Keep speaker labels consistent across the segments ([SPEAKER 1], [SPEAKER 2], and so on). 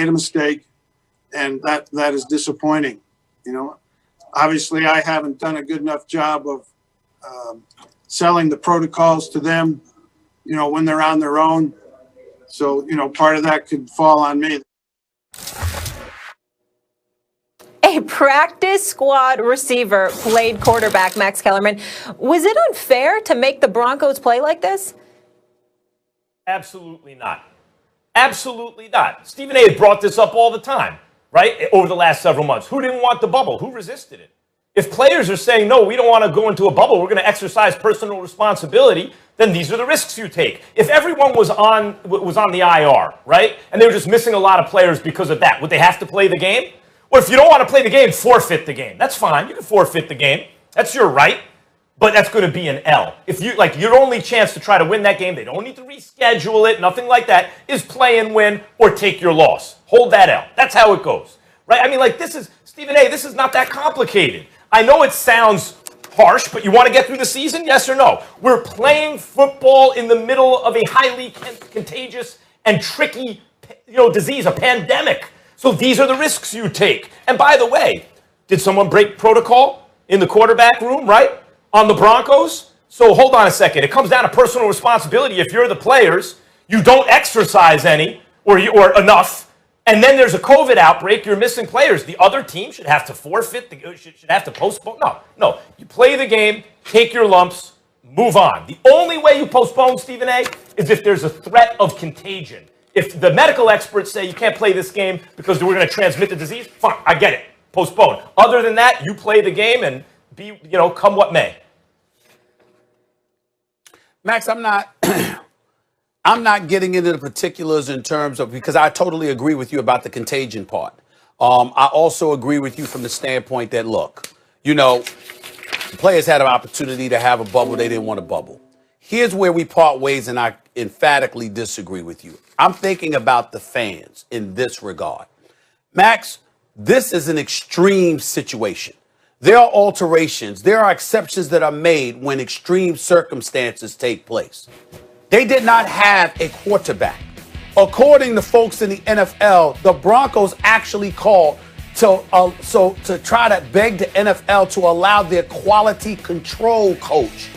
[SPEAKER 1] made a mistake, and that is disappointing. Obviously I haven't done a good enough job of selling the protocols to them, when they're on their own. So, part of that could fall on me.
[SPEAKER 2] A practice squad receiver played quarterback, Max Kellerman. Was it unfair to make the Broncos play like this?
[SPEAKER 3] Absolutely not. Absolutely not. Stephen A. brought this up all the time, right, over the last several months. Who didn't want the bubble? Who resisted it? If players are saying, no, we don't want to go into a bubble, we're going to exercise personal responsibility, then these are the risks you take. If everyone was on the IR, right, and they were just missing a lot of players because of that, would they have to play the game? Or if you don't want to play the game, forfeit the game. That's fine. You can forfeit the game. That's your right. But that's going to be an L. If your only chance to try to win that game, they don't need to reschedule it, nothing like that, is play and win or take your loss. Hold that L. That's how it goes, right? I mean, this is, Stephen A., this is not that complicated. I know it sounds harsh, but you want to get through the season, yes or no? We're playing football in the middle of a highly contagious and tricky, disease, a pandemic. So these are the risks you take. And by the way, did someone break protocol in the quarterback room, right? On the Broncos? So hold on a second. It comes down to personal responsibility. If you're the players, you don't exercise any or enough, and then there's a COVID outbreak, you're missing players. The other team should have to forfeit, should have to postpone. No. You play the game, take your lumps, move on. The only way you postpone, Stephen A., is if there's a threat of contagion. If the medical experts say you can't play this game because we're going to transmit the disease, fine, I get it. Postpone. Other than that, you play the game and be, come what may.
[SPEAKER 4] Max, I'm not getting into the particulars in terms of, because I totally agree with you about the contagion part. I also agree with you from the standpoint that, look, the players had an opportunity to have a bubble. They didn't want a bubble. Here's where we part ways, and I emphatically disagree with you. I'm thinking about the fans in this regard. Max, this is an extreme situation. There are alterations. There are exceptions that are made when extreme circumstances take place. They did not have a quarterback. According to folks in the NFL, the Broncos actually called to try to beg the NFL to allow their quality control coach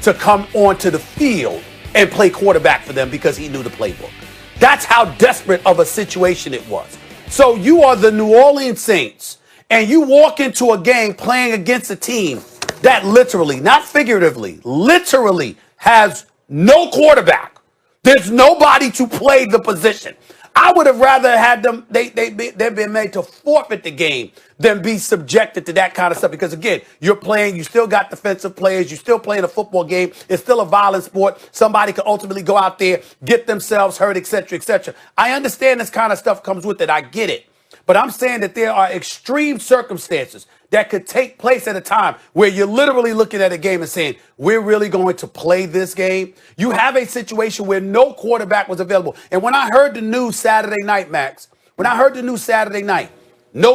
[SPEAKER 4] to come onto the field and play quarterback for them because he knew the playbook. That's how desperate of a situation it was. So you are the New Orleans Saints, and you walk into a game playing against a team that literally, not figuratively, literally has no quarterback. There's nobody to play the position. I would have rather had them, they've been made to forfeit the game than be subjected to that kind of stuff. Because again, you're playing, you still got defensive players, you're still playing a football game. It's still a violent sport. Somebody could ultimately go out there, get themselves hurt, et cetera, et cetera. I understand this kind of stuff comes with it. I get it. But I'm saying that there are extreme circumstances that could take place at a time where you're literally looking at a game and saying, we're really going to play this game. You have a situation where no quarterback was available. And when I heard the news Saturday night, Max, no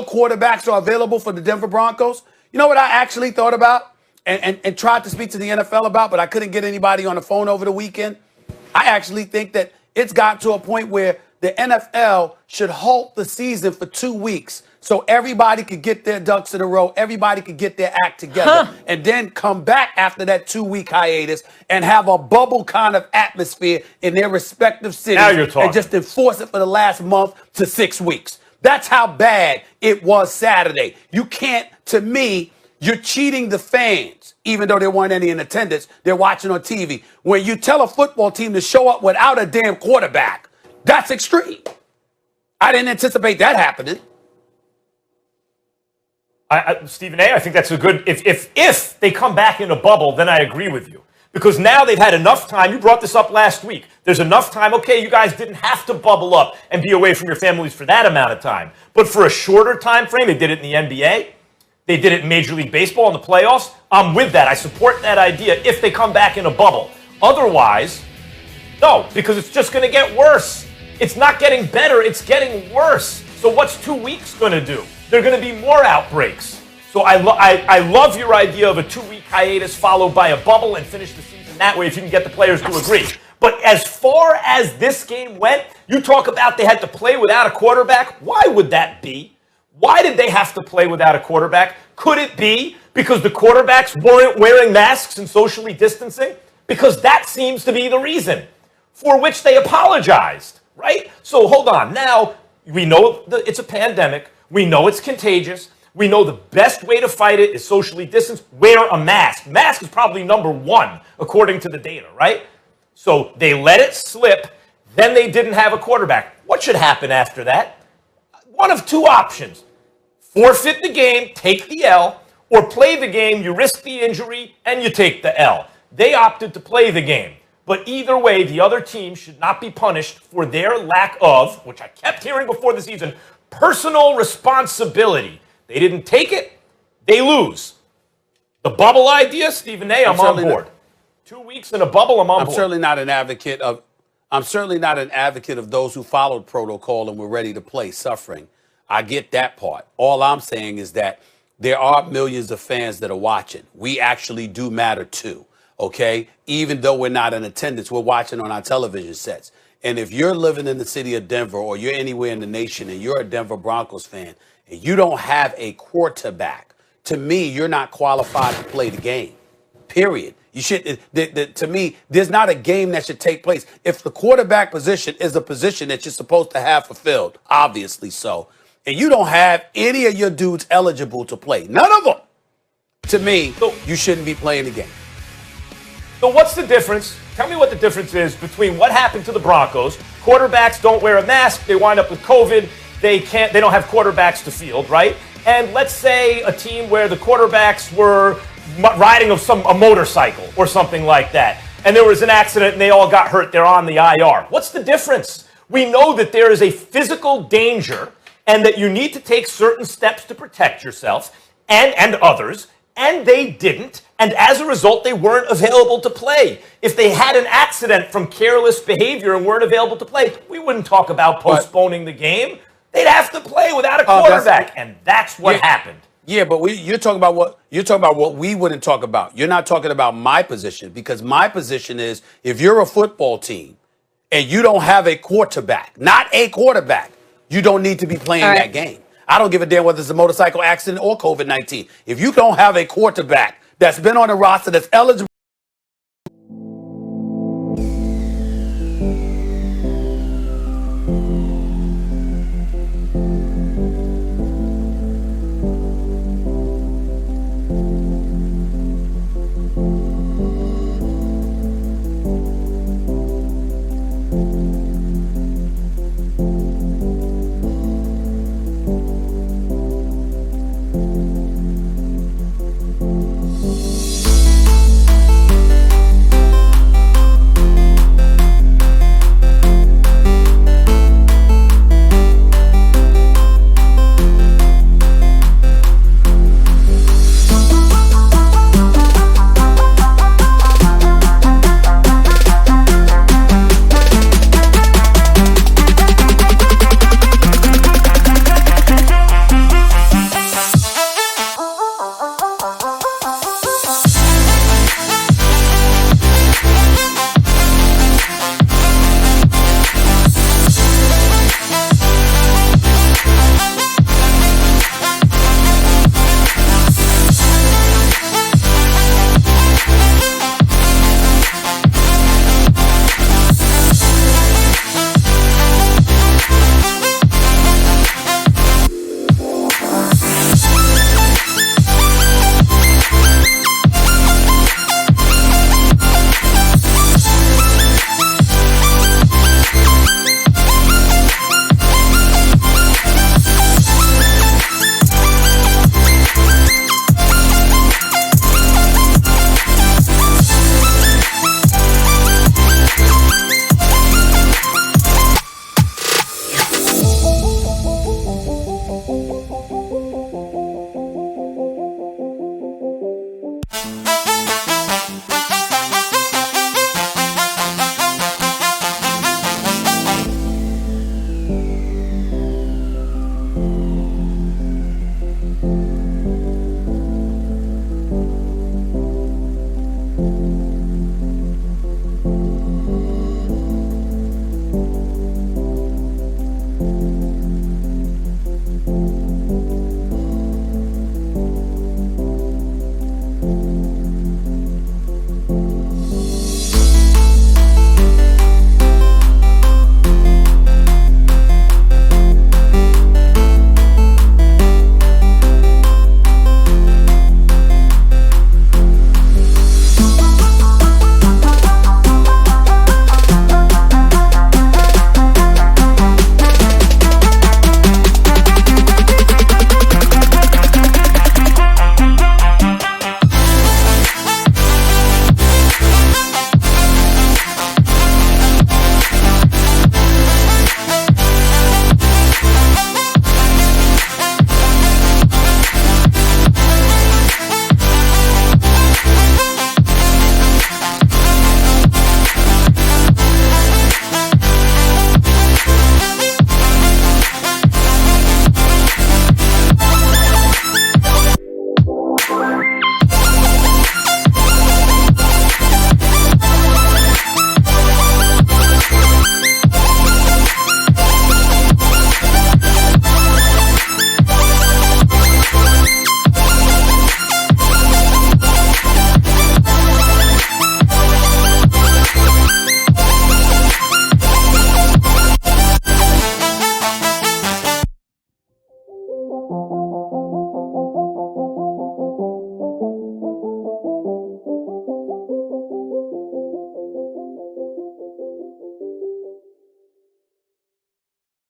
[SPEAKER 4] quarterbacks are available for the Denver Broncos. You know what I actually thought about and tried to speak to the NFL about, but I couldn't get anybody on the phone over the weekend? I actually think that it's got to a point where the NFL should halt the season for 2 weeks so everybody could get their ducks in a row, everybody could get their act together, and then come back after that 2-week hiatus and have a bubble kind of atmosphere in their respective cities.
[SPEAKER 3] Now you're talking.
[SPEAKER 4] And just enforce it for the last month to 6 weeks. That's how bad it was Saturday. You can't, to me, you're cheating the fans, even though there weren't any in attendance. They're watching on TV. When you tell a football team to show up without a damn quarterback, that's extreme. I didn't anticipate that happening.
[SPEAKER 3] Stephen A., I think that's a good, if they come back in a bubble, then I agree with you. Because now they've had enough time. You brought this up last week. There's enough time. Okay, you guys didn't have to bubble up and be away from your families for that amount of time. But for a shorter time frame, they did it in the NBA. They did it in Major League Baseball in the playoffs. I'm with that. I support that idea if they come back in a bubble. Otherwise, no, because it's just going to get worse. It's not getting better. It's getting worse. So what's 2 weeks going to do? There are going to be more outbreaks. So I love your idea of a 2-week hiatus followed by a bubble and finish the season that way if you can get the players to agree. But as far as this game went, You talk about they had to play without a quarterback. Why would that be? Why did they have to play without a quarterback? Could it be because the quarterbacks weren't wearing masks and socially distancing? Because that seems to be the reason, for which they apologized, right? So hold on. Now, we know it's a pandemic. We know it's contagious. We know the best way to fight it is socially distance. Wear a mask. Mask is probably number one, according to the data, right? So they let it slip. Then they didn't have a quarterback. What should happen after that? One of two options. Forfeit the game, take the L, or play the game, you risk the injury, and you take the L. They opted to play the game. But either way, the other team should not be punished for their lack of, which I kept hearing before the season, personal responsibility. They didn't take it, they lose. The bubble idea, Stephen A., I'm on board. 2 weeks in a bubble, I'm on board.
[SPEAKER 4] I'm certainly not an advocate of those who followed protocol and were ready to play suffering. I get that part. All I'm saying is that there are millions of fans that are watching. We actually do matter too, okay? Even though we're not in attendance, we're watching on our television sets. And if you're living in the city of Denver or you're anywhere in the nation and you're a Denver Broncos fan and you don't have a quarterback, to me, you're not qualified to play the game, period. You should, to me, there's not a game that should take place. If the quarterback position is a position that you're supposed to have fulfilled, obviously so, and you don't have any of your dudes eligible to play, none of them, to me, you shouldn't be playing the game.
[SPEAKER 3] So what's the difference? Tell me what the difference is between what happened to the Broncos. Quarterbacks don't wear a mask. They wind up with COVID. They don't have quarterbacks to field, right? And let's say a team where the quarterbacks were riding a motorcycle or something like that, and there was an accident and they all got hurt. They're on the IR. What's the difference? We know that there is a physical danger and that you need to take certain steps to protect yourself and others, and they didn't, and as a result, they weren't available to play. If they had an accident from careless behavior and weren't available to play, we wouldn't talk about postponing the game. They'd have to play without a quarterback, and that's what happened.
[SPEAKER 4] Yeah, but you're talking about what we wouldn't talk about. You're not talking about my position, because my position is if you're a football team and you don't have a quarterback, not a quarterback, you don't need to be playing that game. I don't give a damn whether it's a motorcycle accident or COVID-19. If you don't have a quarterback that's been on the roster that's eligible